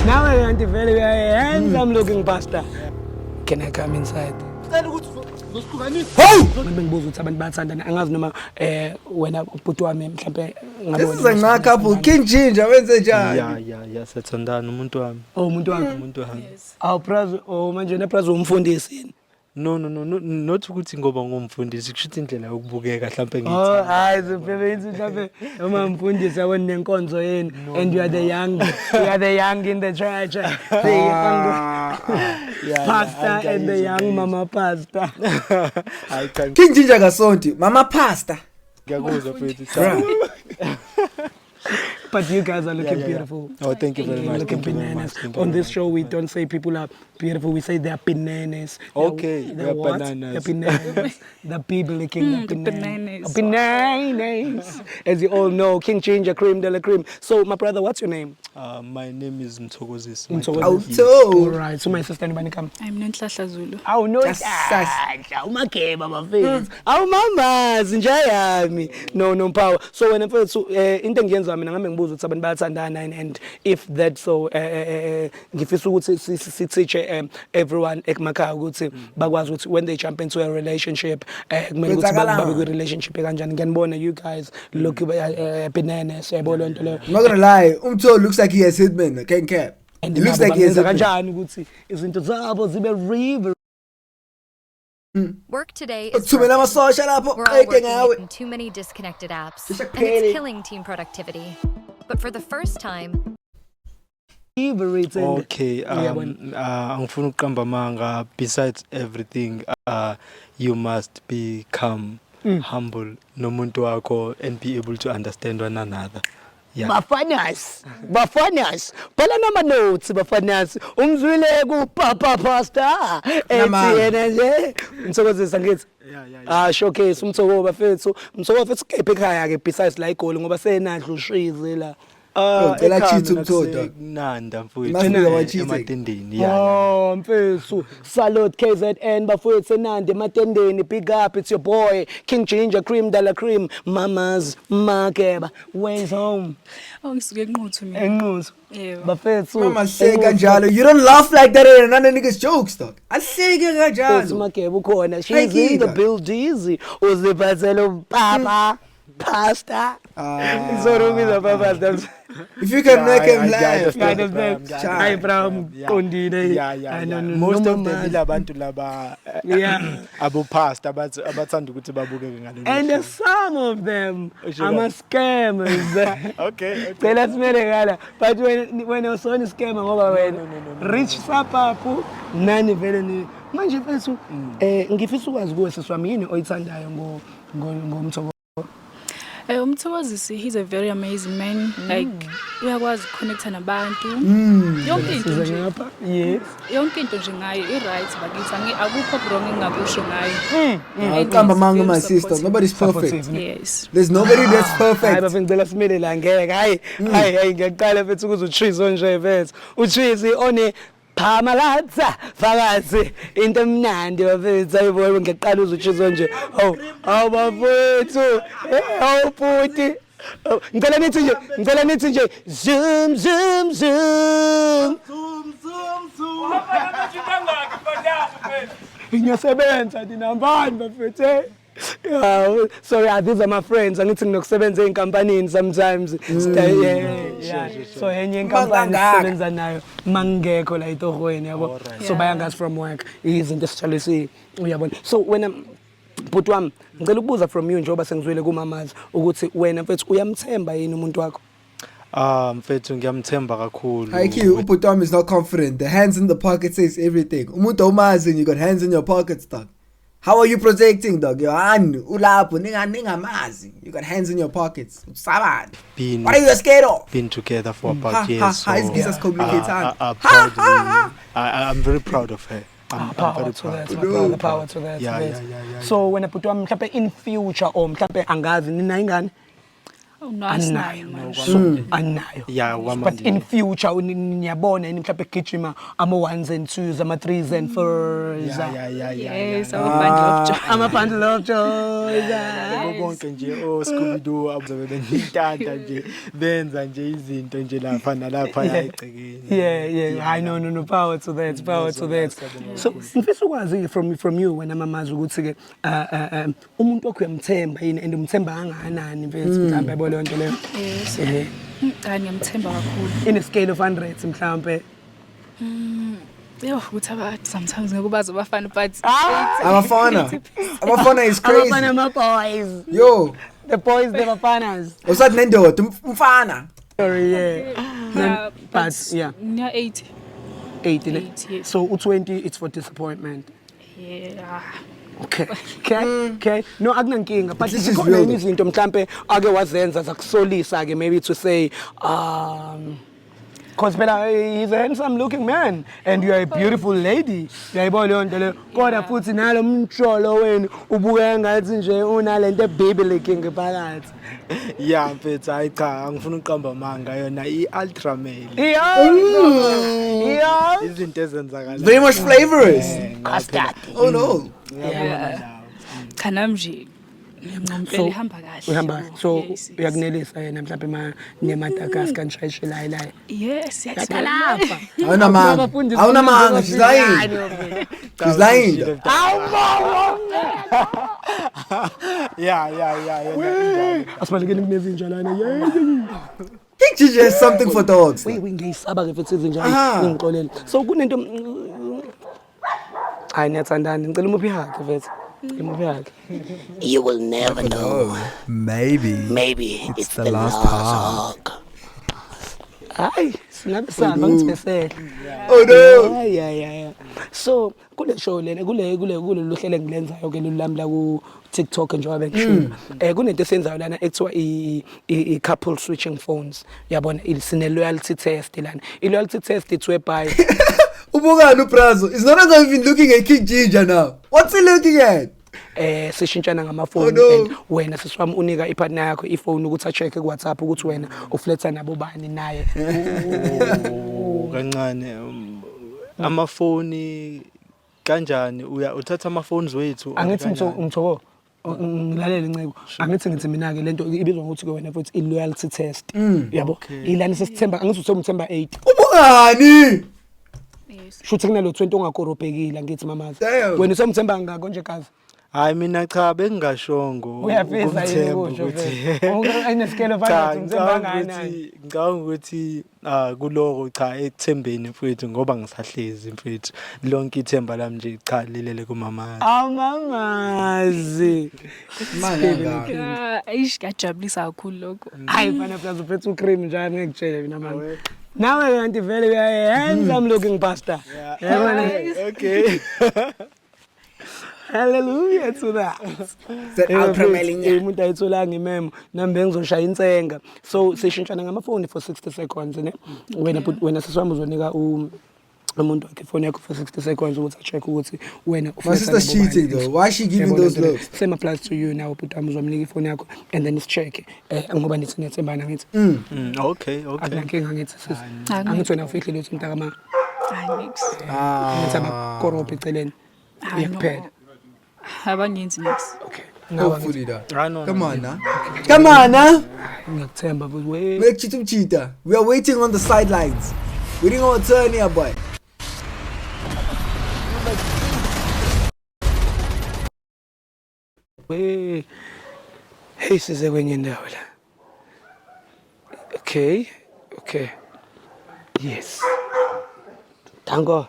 Now I want to very handsome looking pastor. Can I come inside? Hey! Bengibuza ukuthi abantu bayathandana angazi noma wena ubhuti wami mhlambe This is a couple. King Ginger wenze njani? Yeah, siyathandana umuntu wami. Oh umuntu wami. Aw praise manje na praise umfundisi. No, not ukuthi ngoba ngumfundisi kushuthi indlela yokubukeka mhlambe ngithi. Oh, hayi siphephethu mhlambe uma mfundisi yabona nenkonzo yenu and you are the young in the church. Pastor and the young mama pastor. King Ginger kasonti, mama pastor. Ngiyakuzwa mfethu. But you guys are looking beautiful. Oh, thank you very much. Looking bananas. On this show, we don't say people are beautiful. We say they are bananas. Okay, they're what? bananas. They're bananas. The people looking bananas. Bananas. As you all know, King Ginger, cream de la cream. So, my brother, what's your name? My name is Mthokozisi. All right. So, my sister, anybody come? I'm Nonhlanhla Zulu. Oh no, umakeba bafethu. Awu mama zinjayami. No power. So when mfethu into engiyenza mina ngame ngibuza ukuthi abantu bayathandana and if that so ngifisa ukuthi siteach everyone emakhaya ukuthi bakwazi ukuthi when they jump into a relationship kumele ukuthi babe ku relationship kanjani. Ngiyanibona you guys look bananas yabo lonto leyo. I'm not gonna lie, Umtholo looks like he has hitman, can't cap. And it looks like he has kanjani ukuthi izinto zabo zibe river. Work today We're is all working working out. in too many disconnected apps, Just a and it's pity. killing team productivity. But for the first time, Okay, angifuna ukuqamba amanga. Besides everything, you must become humble nomuntu wakho and be able to understand one another. Yeah. Bafanas phala nama notes bafanas umzwile ku papa pastor ethi yena nje umthokozisa ngithi showcase umthoko bafethu kepha ekhaya ke besides la igoli ngoba senadla ushizi la Cela chithi umthoda. Nanda Mfowethu. ematendeni Oh mfethu salute KZN bafethu senande ematendeni big up it's your boy King Ginger cream de la cream mamas makeba ways home Oh ngisuke enquthu mina. enquzo Yebo. bafethu Mama say kanjalo. You don't laugh like that at another nigga's jokes, dog. Ahleke kanjalo. Makeba ukhona she's in the building uziphathele papa pasta izorumiza papa If you can make him laugh. kind of thing hayi bram qondile most of them ilabantu laba yeah abo pastor abathanda ukuthi babukeke ngalo. and some of them are scammers. Okay. Cela simele ngala but when usona scammer ngoba wena rich sapapu nani vele ni manje mfethu ngifisa ukwazi kuwe siswami yini oyithandayo ngomthoko. Umthokozisi, he's a very amazing man. Like uyakwazi connecta nabantu. Yonke into nje. Yes. Yonke into nje ngayo i-right bakithi akukho wrong engakusho ngayo. Kamba manga my sister. Nobody's perfect. Yes. There's nobody that's Hayi perfect. bafengicela simele la ngeke hayi ngiyaqala mfethu ukuze uTrizo nje mfethu uTrizo one Pamalatsa fakazi into emnandi bafethu ayibona ngiyaqala uZuchizo nje bafethu puti ngicela nithi nje zoom ngiyasebenza dinambani bafethu. Sorry, these are my friends. Angithi nginokusebenza einkampanini sometimes. Yeah. So enye inkampani sisebenza nayo mangekho la itohweni yabo. So bayangazi from work. Izinto esitshalisile uyabona. So wena bhuti wami ngicela ukubuza from you njengoba sengizwile kumamazi ukuthi wena mfethu uyamthemba yini umuntu wakho? Mfethu ngiyamthemba kakhulu. Haiki ubhuti wami is not confident. The hands in the pocket says everything. Umuntu omazi and you got hands in your pockets, dog. How are you protecting, dog? Your hand, ulapho, ningamazi. You got hands in your pockets. What are you scared of? Been together for about years. So it's complicated. I'm very proud of her. I'm very proud. The power to that. Yeah. So when bhuti wami mhlawumbe in future or mhlawumbe angazi nina ingane? Oh, no, asinayo anayo manje. so anayo Yeah, but kwamanje. in future niyabona yini mhlawumbe egijima ama-1s and 2s ama-3s and 4s Yes, ama-bundle of joy. ama-bundle of joy Labo bonke nje Scooby-Doo abazobe benintanda nje benza nje izinto nje lapha nalapha egcekeni. yeah I no power to that so ngifisa ukwazi from you wena mamazi ukuthi ke umuntu wakho uyamthemba yini and umthemba kangakanani mfethu mhlawumbe yabo leyo nto leyo Yes. Cha, ngiyamthemba kakhulu. in a scale of 100 mhlawumbe Yo, ukuthi abathi sometimes ngeke bazo bafana but Abafana is crazy. abafana ama-boys Yo, the boys the bafanas usathi nendoda umfana. sorry yeah yeah, but yeah near 80. 8 ne? 8, yes. So u20 it's for disappointment. Yeah. Okay. No akunankinga but This is zikhona real yini izinto mhlambe ake wazenza zakusolisa ke maybe to say cause phela he's a handsome looking man and you are a beautiful lady. Uyayibona leyo nto leyo. Kodwa futhi nalo mtsholo wenu ubuke ngathi nje unalento biblical ngephakathi. Yeah mfethu hayi cha angifuni uqamba amanga yona i-ultra male. Yeah. Izinto ezenzakala. Very much flavorous. Custard. Oh no. Cha nami nje ngiyamqompela ihamba kahle. Uhamba so Yes, yes. uyakunelisa yena mhlawumbe neMadagascar nishayishela la. Yes, yes. Lapha. Awunamanga. She's lying. She's lying. Yeah. Asibalekeni kunezinja lana. Think she just something for dogs. We ngiyisaba ke futhi izinja Aha. ngixolele. So kunento hayi niyathandana ngicela umuphi yakhe mfethu. Umuphi yakhe. You will never know. Maybe It's the last hug. Hayi singabe sihamba ngithesele. Oh no. Yeah. So kule show lena kule luhlelo engilenzayo ke lulami la ku TikTok njengoba ngisho. Kunento esenzayo lana ekuthiwa i couple switching phones. Yabona sine loyalty test lana. I loyalty test it's whereby Ubukani uBrazo. He's not even looking at King Ginger now. What's he looking at? sishintshana ngamafoni and wena sisiwami unika ipartner yakho ifone ukuthi acheck ku WhatsApp ukuthi wena ufletha nabo bani naye. Kancane amafoni kanjani uthatha amaphones wethu Angithi ngithoko ngilalela incebo angithi mina ke lento ibizwa ngokuthi ke wena futhi i loyalty test yabo ilani sesithemba angithi uthemba 8 Ubukani? Yes. shuthi kunalo 20 ongakorobhekile ngithi mamazi Damn. wena usomthemba ngako nje kazi hayi mina cha bengingashongo uyafisa yini kusho ayine scale of 100 umthemba ngani ngicabanga ukuthi kuloko cha ekuthembeni mfethu ngoba ngisahlezi mfethu lonke ithemba lami nje cha lilele kumama amamazi Manga. Ayish kajabulisa kakhulu lokho. hayi fana plus uphethe ucream njani ngikutshela mina manje nawe kanti vele handsome looking pastor yabona okay hallelujah to that That ultra male. umuntu ayitholanga imemo nambe ngizoshaya insenga so sishintshana ngamafoni for 60 seconds ne wena sisiwami uzonika umuntu wakhe phone yakho for 60 seconds ukuthi check ukuthi wena My sister's cheating though. Why is she giving those looks? same applies to you now but uzomnika ifone yakho and then check ngoba nithi niyethembana ngithi okay akunankinga ngithi sisi angithi wena ufihle ukuthi umntakama Hayi mix. ngithi abakorobha eceleni iyakuphela Abangenzi mix. okay Hopefully that. no, Come on now. Come on now. ngiyakuthemba but we Make cheetah. We are waiting on the sidelines. Waiting on a turn here, boy. hey size kwenye ndawo la okay yes dango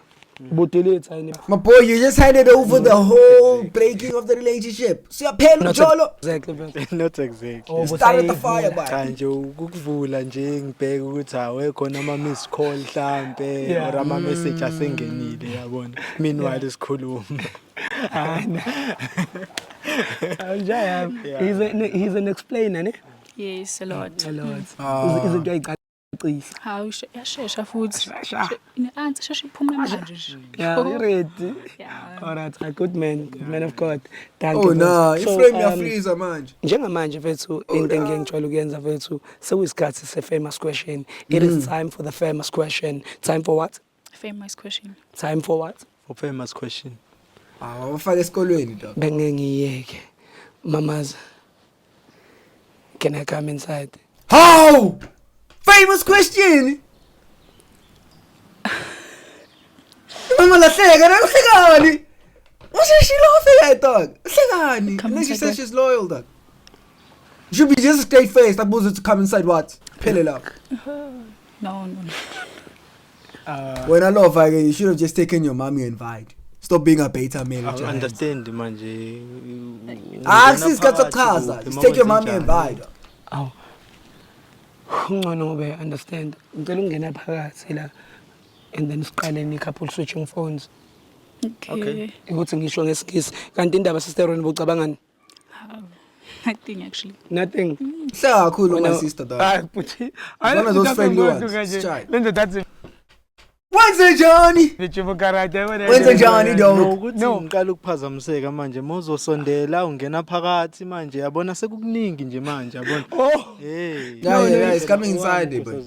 budelete ayini My boy, you just handed over the whole breaking of the relationship. So you're paying Jolo. exactly man. not exactly You started the fire, boy. cha nje ukuvula nje ngibheke ukuthi awekhona ama miss call mhlambe Yeah. or ama message asengenile yabona meanwhile isikhuluma He's an explainer ne Yes, a lot. a lot izinto ayiqala Cisha. Hawu yashesha futhi. Shesha. Ine-answer shesha iphume manje nje. Yeah, you ready? Yeah. All right, good man of God. Thank Oh you. nah, So, iframe yafreeza manje. njengamanje mfethu into engiyengijwayele ukuyenza mfethu sekuyisikhathi se-famous question. It is time for the famous question. Time for what? Famous question. Time for what? For famous question. Awafaka esikolweni dog. Bengengiyeke. Mamas, can I come inside? How? Famous question. Mama lahleka na uhlekani? Usishilo ufika dog. Uhlekani? Come And then she inside says what? she's loyal dog. You should be just straight faced. That bullshit to come inside what? Phelela. No. When I love her, you should have just taken your mommy and invite. Stop being a beta male. I understand manje. Sis kachachaza. Just take your mommy and invite. Aw. Ungcono ngobe understand. Ngicela ungena phakathi la and then siqale ni-couple switching phones. Okay. Ukuthi ngisho ngesikisi. Kanti indaba sister wena bocabangani? Nothing actually. Nothing. Hleka kakhulu my sister dog. But one of those friendly ones. Child. Lenze that's Wenze Johnny. karate. Wenze Johnny dog. Nokuthi ngiqala ukuphazamiseka manje mozosondela ungena phakathi manje yabona sekukuningi nje manje yabona. Oh. Hey. Yeah, it's coming inside but.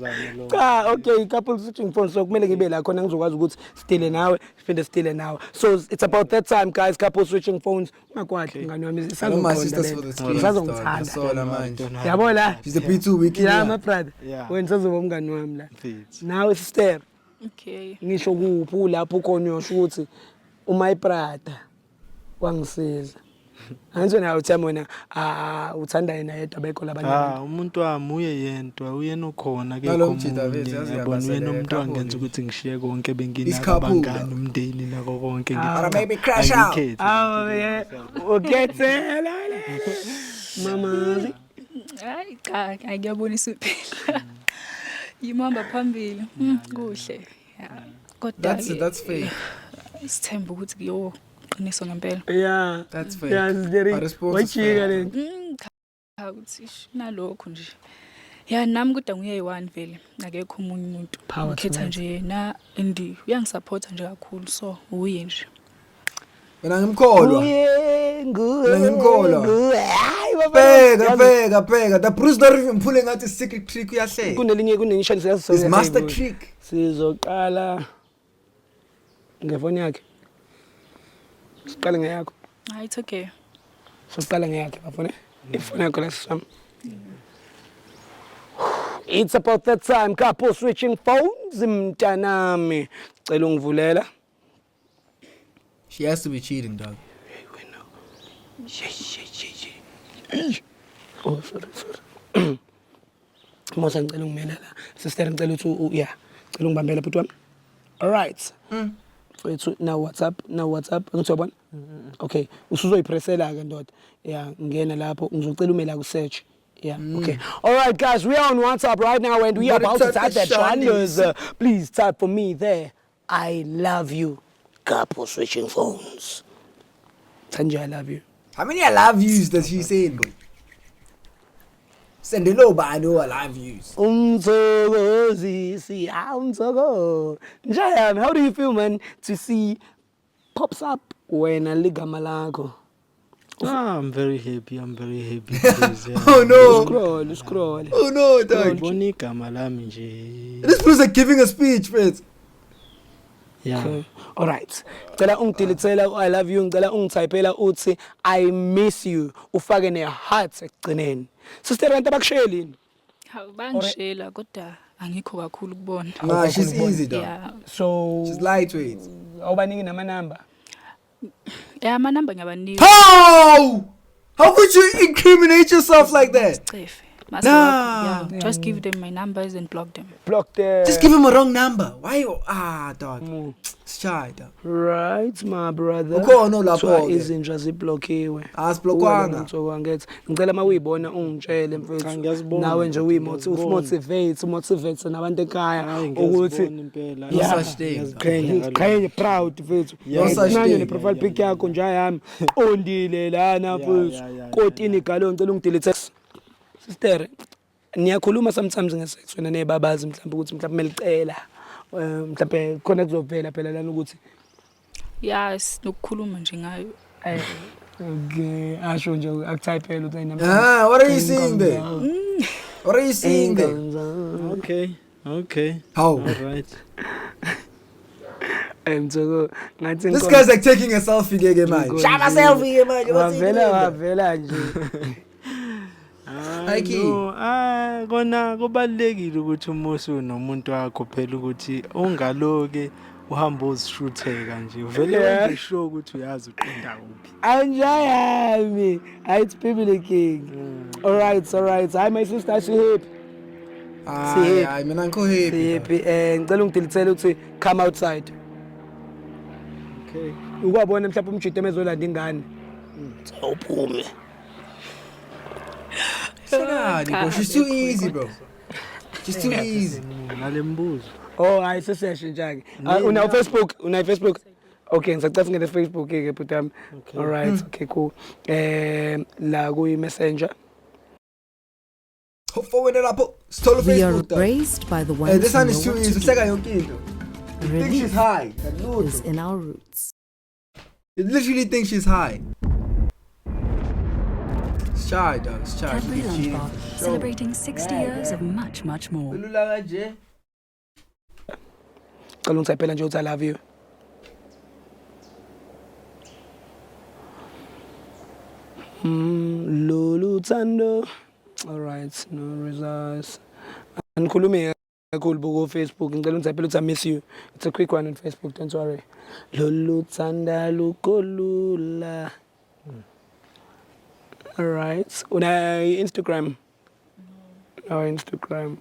Cha, okay, couple switching phones so kumele ngibe la khona ngizokwazi ukuthi stile nawe, siphinde stile nawe. So it's about that time guys, couple switching phones. Ungakwazi ngani wami My sisters for the streets. That's all isazongithanda. manje. Yabona? She's the P2 wiki. Yeah, my brother. Yeah. Wena sazoba umngani wami la. Mfethu. Nawe sister, Okay. ngisho kuphi lapho ukhona uyosho ukuthi my brother wangisiza. Angithi nawe uthemba wena uthanda yena yedwa bekho labanye. Umuntu wami uye yedwa uyena ukhona ke Nalo mjida vele, yazi yabona uyabasela, uyena umuntu couple angenza ukuthi ngishiye konke It's benginaka couple, abangani though. umndeni nako konke Or maybe crash out. Awu yeah. Ukethela. Mama. Hayi cha, ngiyabonisa phela. Yimamba phambili. Kuhle. Yeah. Kodwa That's fake. isithemba ukuthi kuyo qiniso ngempela. Yeah. That's fake. Yeah, it's very. But response is Wachika fake. le. Cha ukuthi nalokho nje. Ya nami kodwa nguye one vele. Akekho umunye umuntu. Power to Ngikhetha that. nje yena and uyangisupport nje kakhulu so uye nje. Mina ngimkholwa. Nguye. ngimkholwa. Hayi baba. Bheka. The Bruce not even pulling out his secret trick uyahleka. Kunelinye kunenishali siyazi. His master trick. Sizoqala ngefoni yakhe. Siqale ngeyakho. Hayi it's okay. Siqale ngeyakhe bafone. Ifoni yakho lasam. It's about that time couple switching phones mntanami. Cela ungivulela. She has to be cheating, dog. Oh, sorry. Mosa ngicela ungimela la. Sister ngicela ukuthi yeah. Ngicela ungibambela bhuti wami. All right. Mfethu now WhatsApp. Ngithi yabona? Okay. Usuzoyipressela ke ndoda. Yeah, ngena lapho ngizocela umela ku search. Yeah, okay. All right guys, we are on WhatsApp right now and we are about to type that Chinese. Please type for me there. I love you. Couple switching phones. Tanja, I love you. How many I love yous does she saying, boy? Send it over, I know I love yous. Umthokozisi, umthoko. Njayami, how do you feel, man, to see pops up when a ligama lakho? I'm very happy because, Oh no. Scroll. Oh no, dog. ngibona igama lami nje. This Bruce like giving a speech, friends. Yeah. Okay. All right. Ngicela ungidilithela I love you, ngicela ungitypela uthi I miss you. Ufake ne heart ekugcineni. Sister abantu abakushayelini. Hawu bangishela kodwa angikho kakhulu kubona. Nah, she's easy, dog. Yeah. So She's lightweight. awubaningi nama number. Yeah, amanamba ngiyabanika. How could you incriminate yourself like that? Cefe. Nah. Yeah, just give them my numbers and block them. Block there. Just give him a wrong number. Why you dog? It's shy, dog. Right, my brother. Ukhona lapho ke. Izinja ziblockiwe. Asiblokwanga. Ngithokangethe. Ngicela mawuyibona ungitshele mfethu. Ngiyazibona. Nawe nje umotivate nabantu ekhaya ukuthi impela. No such thing. qhenye proud mfethu. No such Nanye thing. ne profile pic yakho nje yami. Ondile lana mfethu. Kotini galo ngicela ungidelete. Sister, niyakhuluma sometimes ngesex wena nebabazi mhlawumbe ukuthi mhlawumbe melicela mhlawumbe khona kuzovela phela lana ukuthi Yes, nokukhuluma nje ngayo. okay asho nje akutypele ukuthi What are you seeing there? What are you seeing there? Okay. How? All right. so ngathi This guy's like taking a selfie keke manje. Shama selfie manje. wavela nje No, kona kubalekile ukuthi umusu nomuntu wakho phela ukuthi ungaloke uhamba uzishutheka nje uvele wenze sure ukuthi uyazi uqinda kuphi. anjayami it's people king all right hi my sister she happy Hayi mina ngikho happy. happy ngicela ungidilithele ukuthi come outside Okay. ukwabona mhlawumbe umjito emezolanda ingane awuphume Bro, she's too easy, bro. She's too easy. Ngalembuzo. oh hayi seseshe njake una Facebook okay ngisacela ngene Facebook ke but all right okay cool la ku messenger Forward it up. Stole We are Facebook. dog. raised by the ones This who one know is too what easy. to Seka do. yonke into. Think she's Relief high. is in our roots. It literally thinks she's high. It's shy, dog. It's shy. Cadbury She's Lunchbar, celebrating 60 years of much more. Lula nje. cela ungitypela nje uthi I love you lolu thando all right no results angikhulume kakhulu buku Facebook ngicela ungitypela uthi I miss you it's a quick one on Facebook don't worry lolu thanda lukolula all right una Instagram no Instagram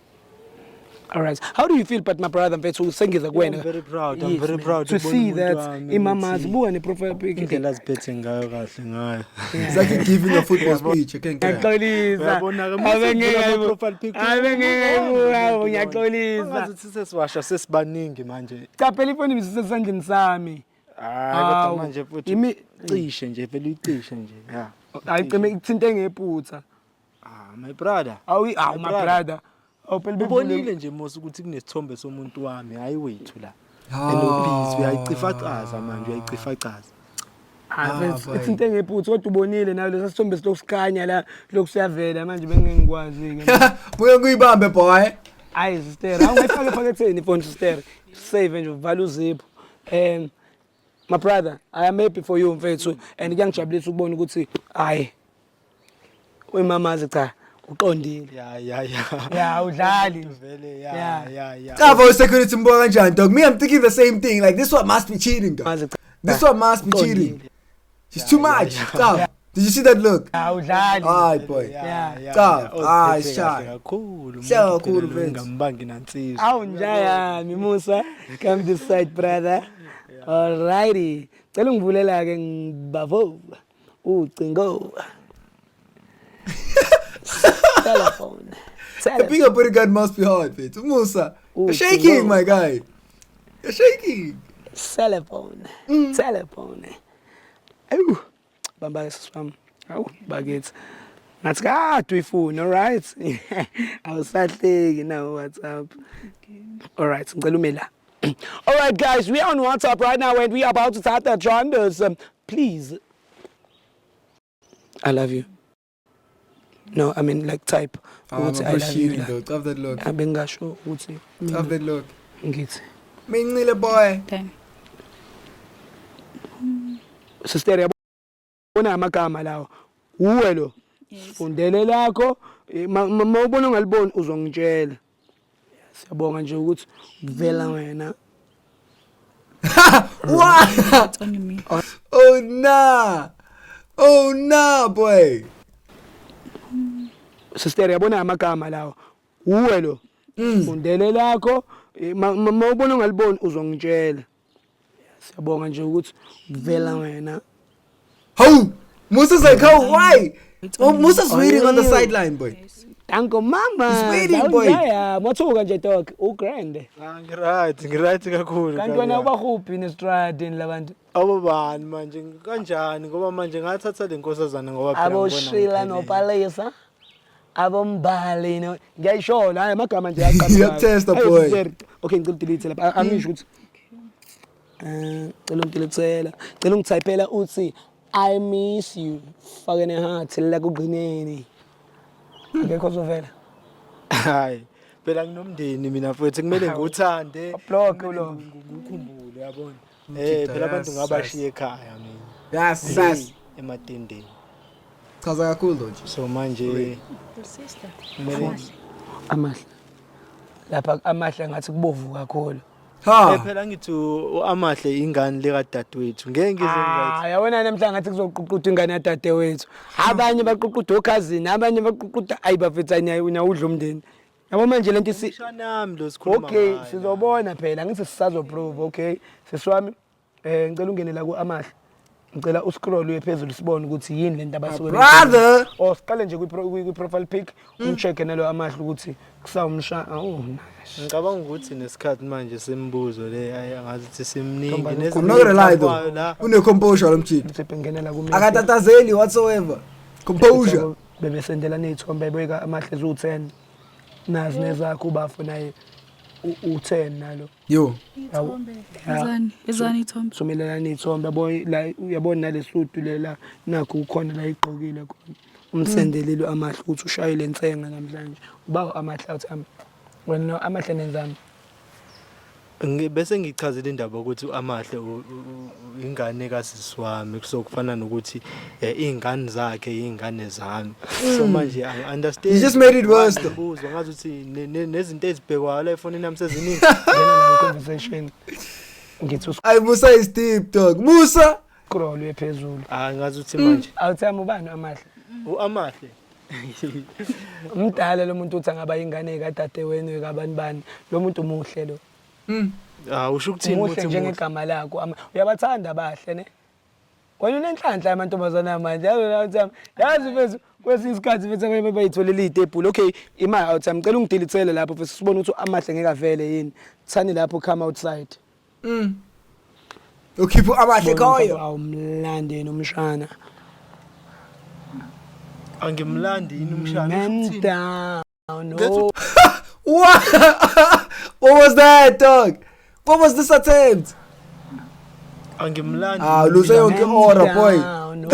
all right how do you feel but my brother mfethu sengiza kuwena I'm very proud. I'm Yes, very man. proud to ukubona see umuntu that wami imamazi ukuthi buka ne profile pic indlela aziphethe ngayo kahle ngayo. It's like you're giving a football speech. You can't get. Ngiyaxolisa Uyabona-ke, mase profile pic ngiyaxolisa Angazuthi sesiwasha sesibaningi manje. cha phela ifoni misesesandleni sami Hayi kodwa Hawu, manje futhi imi- cishe nje vele uyicishe nje. Yeah. ayicime ikuthinte ngephutha My brother. awu my brother awu phela Ubonile nje Mosi ukuthi kunesithombe somuntu wami hayi wethu la. Ah. Elobhizi uyayicifacaza manje uyayicifacaza. boy. ikuthinte ngephutha kodwa ubonile nayo lesa sithombe silokusikhanya la lokusiyavela manje bengingikwazi ke Buye kuyibambe boy. hayi sister awungayifaka ephaketheni ifoni sister save nje uvala uzipho my brother I am happy for you mfethu and kuyangijabulisa ukubona ukuthi hayi uyimamazi cha uqondile Yeah. udlali Vele Yeah. yeah. Cover security mbuka kanjani dog. Me I'm thinking the same thing. Like this one must be cheating dog. mazi cha This one must be cheating. She's too much. Stop. Did you see that look? udlali Alright boy. Stop. It's shy. Kakhulu. Shy kakhulu, mfethu. Ngambangi nansizwa. awu njayami Musa come this side brother alrighty cela ungivulela ke ngibavo ucingo telephone Being a bodyguard must be hard, mate. Musa, you're Ooh, shaking, wow. my guy. You're shaking. telephone awu bamba siswami awu bakithi ngathi kade uyifuna all right awusahleki now WhatsApp all right ngicela ume la all right guys we are on WhatsApp right now and we are about to start the journals please I love you no I mean like type ukuthi I love you though. Have that look. abengasho ukuthi Have that look. ngithi Mingle boy. Okay. sister yabona amagama lawo uwe lo fundele lakho mawubona ungaliboni uzongitshela siyabonga nje ukuthi uvela wena What? It's on me. Oh nah, boy. sister yabona amagama lawo uwe lo fundele lakho mawubona ungaliboni uzongitshela siyabonga nje ukuthi uvela wena How? Musa's like, how? Why? Oh, Musa's waiting on the sideline, boy. Danko mama He's waiting, boy. yeah mothuka nje dog ugrand Ngiright kakhulu. kanti wena ubahuphi nesitradini labantu Awubani manje kanjani ngoba manje ngathatha le nkosazana ngoba phela abo Sheila no Palesa abombali no ngiyayishola hayi amagama nje yaqhamuka Ngiyakutesta, boy. okay ngicela delete lapha angisho ukuthi cela ungidelethela cela ungitypela uthi I miss you fake ne heart la kugqineni ngekho zovela Hayi. Phela nginomndeni mina mfowethu kumele ngiwuthande. block lo Ngikukhumbule yabona. Phela abantu ngabashiya ekhaya mina. Yes. Ematendeni. Chaza kakhulu nje. So manje kumele amahle lapha amahle ngathi kubovu kakhulu Ha. phela ngithi amahle ingane leka dadewethu ngeke ngize ngizathi yabona namhla ngathi kuzoququda ingane yadade wethu abanye baququda okhazini abanye baququda ayibafethani ayuna udla umndeni yabo manje lento shanami lo sikhuluma okay ngayo. sizobona phela ngithi sisazo prove okay sisiwami ngicela ungene la ku amahle ngicela uscroll uye phezulu sibone ukuthi yini lento abasuke Brother. oh siqale nje kwi profile pic umcheck nalo amahle ukuthi kusawumsha Ngicabanga ukuthi nesikhathi manje sembuzo le angazi ukuthi simningi I'm not gonna lie though. Une composure lomjidi. mthephe ngenela ku Akatatazeli whatsoever. Composure. bebesendela neyithombe beka amahle zu10 nazi nezakho ubafo naye u10 nalo Yo. Ezani Tom. sumelana neyithombe yabo la uyabona nalesudu lela nakho ukhona la igqokile khona umsendelelo amahle ukuthi ushayile nsenga namhlanje ubawo amahle awuthamba wena amahle nenzama bese ngichazile indaba ukuthi amahle ingane kasisiwami kusokufana nokuthi izingane zakhe izingane zami so manje I understand You just made it worse though. Ngibuzwa ngathi uthi nezinto ezibhekwayo la efonini nami seziningi ngena la conversation ngithi Ay Musa is deep dog. Musa. uscroll ephezulu ngazi ukuthi manje awuthamba ubani amahle amahle umdala lo muntu uthi angaba ingane ekadade wenu ekabani bani lo muntu umuhle lo usho ukuthini umuhle ukuthi njengegama lakho uyabathanda bahle ne wena unenhlanhla amantombazana manje yazi mfethu kwesinye isikhathi mfethu ngeke bayitholele itebhula okay imali awuthi ngicela ungidelethele lapho mfethu sibone ukuthi amahle ngeke avele yini thani lapho come outside Ukhipha amahle khoyo. awumlande nomshana angimlandi yini umshana man usho ukuthini down no What? What was that dog? What was this attempt? angimlandi Luze yonke aura boy. no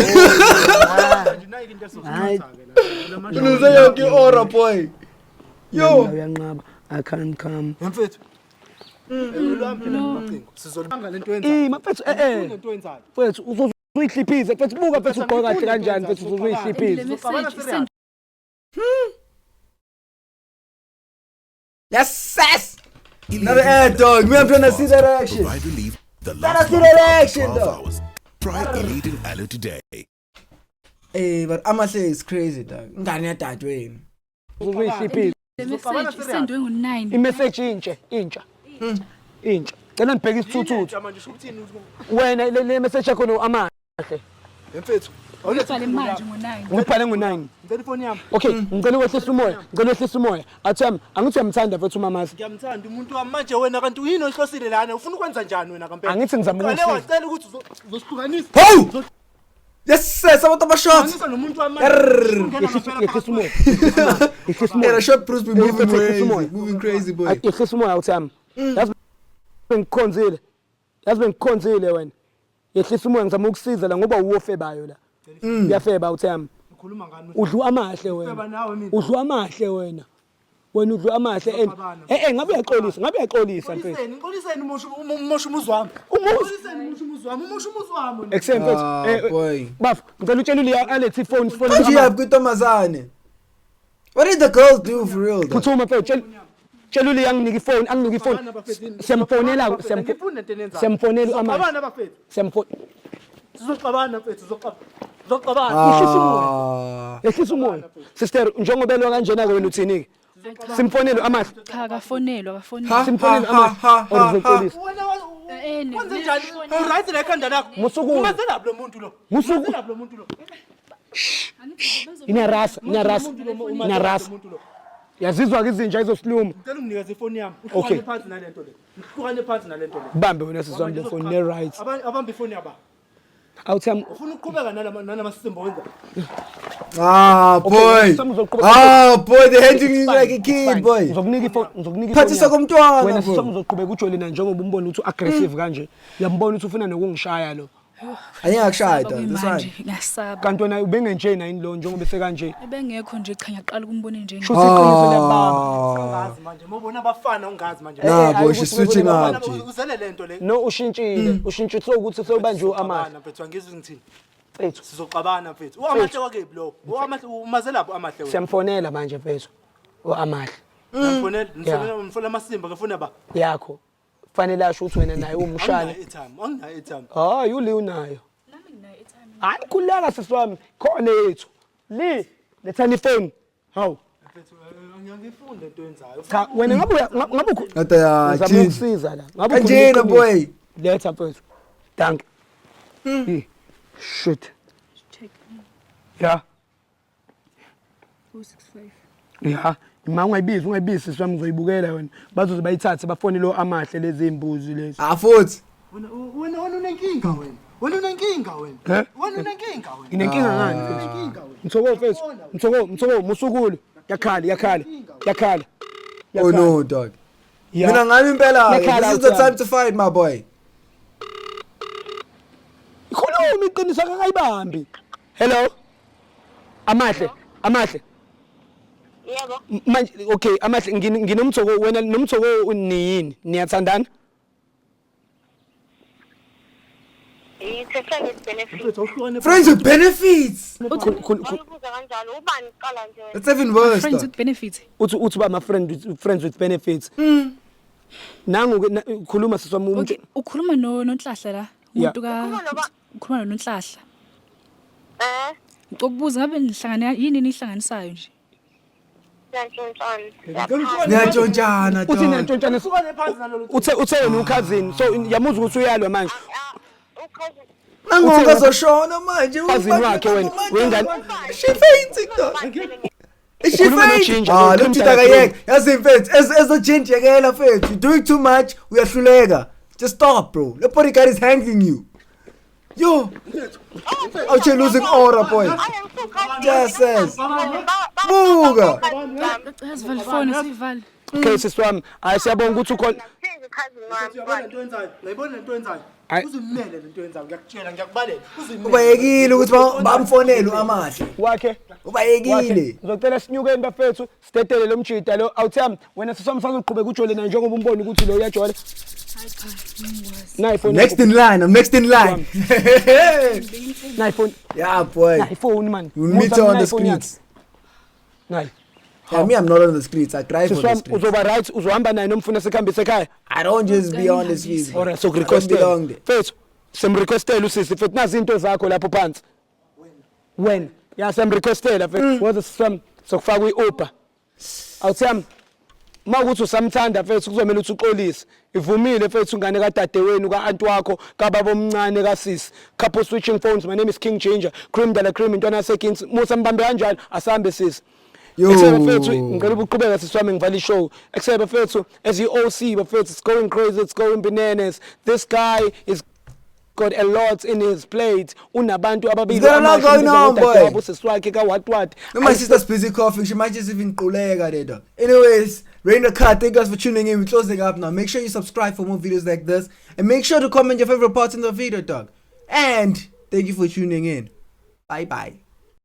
nayike into esizothatha ke la Luze yonke aura boy. Yo. uyanqaba I can't come mfethu ulambe nocingo sizolibanga lento yenza mfethu lento yenzayo mfethu uzuyihliphise mfethu buka mfethu ugqoka kahle kanjani mfethu uzuyihliphise Yes. Another ad dog. Me, I'm trying to see that action. Provide relief the Let us last see that 12 action, though. hours. Try Elite and Aloe today. Hey, but Amahle is crazy dog. Ngane yadadweni. uzuyihliphise Le message isendwe ngo9. imessage intsha cela ngibheke isithuthuthu manje usho ukuthini wena le message yakho no amahle mfethu Ngibhale manje ngo9. ngibhale ngo9 ngicela ifoni yami okay ngicela ukwehlisa umoya athi angithi uyamthanda mfethu umamazi ngiyamthanda umuntu wami manje wena kanti uyini ohlosile lana ufuna ukwenza njani wena kampela Angithi ngizama Qale ukukusiza. wacela ukuthi uzosihlukanisa Ho! Yes, abantu abashot. Hlukanisa nomuntu wami yehlisa umoya yehlisa Yeah, umoya the shot Bruce be moving Yehlisa crazy. umoya. Moving crazy boy. yehlisa umoya uthami yazi bengikhonzile wena yehlisa umoya ngizama ukusiza la ngoba uwofebayo la ngiyafeba uthami ukhuluma ngani udlu amahle Feba wena nawe mina udlu amahle wena udlu amahle ngabe uyaxolisa mfethu Ngiqoliseni umosha umuzi wami umosha umuzi wami exam mfethu Boy. bafo ngicela utshela uliya alethi ifone Don't you have kutomazane? What did the girls do for real though? phuthuma mfethu tshela uliya anginike ifone siyamfonela siyamfonela amahle abana bafethu siyamfonela sizoxabana mfethu sizoxabana yehlisa umoya sister njengoba elwa kanjena ke wena uthini ke simfonele amahle Cha akafonelwa simfonele amahle orizoxolisa wenze njani right la ekhanda lakho Musuku. umenzelaphi lo muntu lo Musuku. umenzelaphi lo muntu lo inarasa yazizwa ke izinja izosiluma ngicela unginikeze ifoni yami Okay. uhlukane phansi nalento le uhlukane phansi nalento le bambe wena sizwami le phone ne right abamba ifoni yaba awuthami ufuna ukuqhubeka nalama sisembo wenza Ah, boy. Boy, they're handling you like a kid, boy. Ngizokunika ifoni. Phathisa komntwana, Wena bro. sisoma uzoqhubeka ujolina njengoba umbona ukuthi aggressive kanje. Uyambona ukuthi ufuna nokungishaya lo. Ayengakushaya dog. That's manje right. ngiyasaba Kanti wena ubengenje na yini lo njengoba esekanje. ebengekho nje cha ngiyaqala ukumbona nje Shuthi iqiniso liyababa. Ungazi manje mobona abafana ungazi manje. Nah, boy, Hayi, she's ukuthi switching ubona up, G. Uzele lento le. No ushintshile. Ushintshithe ukuthi sewubanjwe amahla. Mfethu angizwe ngithini. Mfethu. Sizoxabana mfethu. Amahle wakephi lo? Amahle umazelapho amahle wena. Siyamfonela manje mfethu. Amahla. Ngifonela amasimba ngifuna ba. Yakho. Kufanele asho ukuthi wena naye umshana. Anginayo ithambo. Hayi uli unayo. Hayi khuleka sisiwami khona yethu. Lethani phone. Hawu. Mfethu ngiyangifunda into yenzayo. Cha wena ngabe Ngada ya uzama jeans. ukusiza la. Ngabe Kanjena, boy. Letha mfethu. Dank. Shit. check Yeah. 265 Yeah. Ima ungayibizi sisiwami ngizoyibukela wena. Bazoze bayithathe bafone lo amahle lezi imbuzi lezi. Futhi. Wena unenkinga wena. Wena unenkinga wena. Wena unenkinga wena. Nginenkinga ngani mfethu? Mthoko mfethu. Mthoko musukulu. Yakhala. Oh no, dog. Yeah. Mina ngami impela. Yakhala, This is the Uthando. time to fight, my boy. Ikhuluma iqiniso akayibambi. Hello. Amahle. Yebo. Manje okay, amahle nginomthoko wena nomthoko uniyini? Niyathandana? It's a friend with benefits. Friends with benefits. Khulu Ubuza kanjalo ubani qala nje wena. That's even worse, friends dog. with benefits uthi ba my friends with benefits. Nangu khuluma siswami umuntu. okay ukhuluma nonhlahla la Yeah. umuntu ka ukhuluma nonhlahla ukubuza ngabe nihlangana yini nihlanganisayo nje Niyantshontshana, Uthi dog. niyantshontshana uthe wena ukhazini so yamuzwa ukuthi uyalwa manje. Nangonke azoshona manje. Cousin wakhe wena wengane. She fainting, dog. Is she Ukhuluma fainting? noJinja, Ah, ukhuluma look noJinja. akayeka. Yazi mfethu, ezojinjekela mfethu. You're doing too much. Uyahluleka. Just stop, bro. The bodyguard is hanging you. Yo. Out here losing aura, boy. Just says. Buga. asival phone sival Okay siswami, hayi siyabonga ukuthi ukhona. Uyabona into yenzayo. Ngiyibona into yenzayo. Hayi. Uzimele lento yenzayo. Ngiyakutshela ngiyakubalela. Uzimele. Ubayekile ukuthi bamfonele amahle. Wakhe. Ubayekile. Ngizocela sinyukeni bafethu sidedele lo mjida lo awuthami wena siswami sazoqhubeka ujole na njengoba umbona ukuthi lo uyajola. Nayi phone. Next in line. I'm next in line. Nayi phone. Yeah, boy. Nayi phone man. We'll meet you on the streets. Nayi. Yeah, me, I'm not on the streets. I drive on the Siswami streets. uzoba right uzohamba naye nomfuna sekhambise ekhaya. I don't just be on the streets. bro. Alright so I don't belong requestela. there. Fethu semrequestela usisi fethu nazi into zakho lapho phansi. When? Ya semrequestela fethu waze siswami sokufaka iUber. Awuthami mawukuthi usamthanda fethu kuzomela ukuthi uxolise. Ivumile fethu ngane kadadewenu kaanti wakho kababa omncane kasisi. Couple switching phones. My name is King Ginger. Cream de la cream intwana sekings. Musa mbambe kanjalo asambe sisi. Yo. Except fethu ngicela ukuqhubeka siswami ngivala ishow. Except fethu as you all see but fethu it's going crazy, it's going bananas. This guy is got a lot in his plate. Unabantu ababili. He's got a lot going on, boy. Usiswakhe ka what. No, my sister's busy coughing. She might just even quleka there, dog. Anyways, Rain the Cut, thank you guys for tuning in. We're closing up now. Make sure you subscribe for more videos like this. And make sure to comment your favorite parts in the video, dog. And thank you for tuning in. Bye-bye.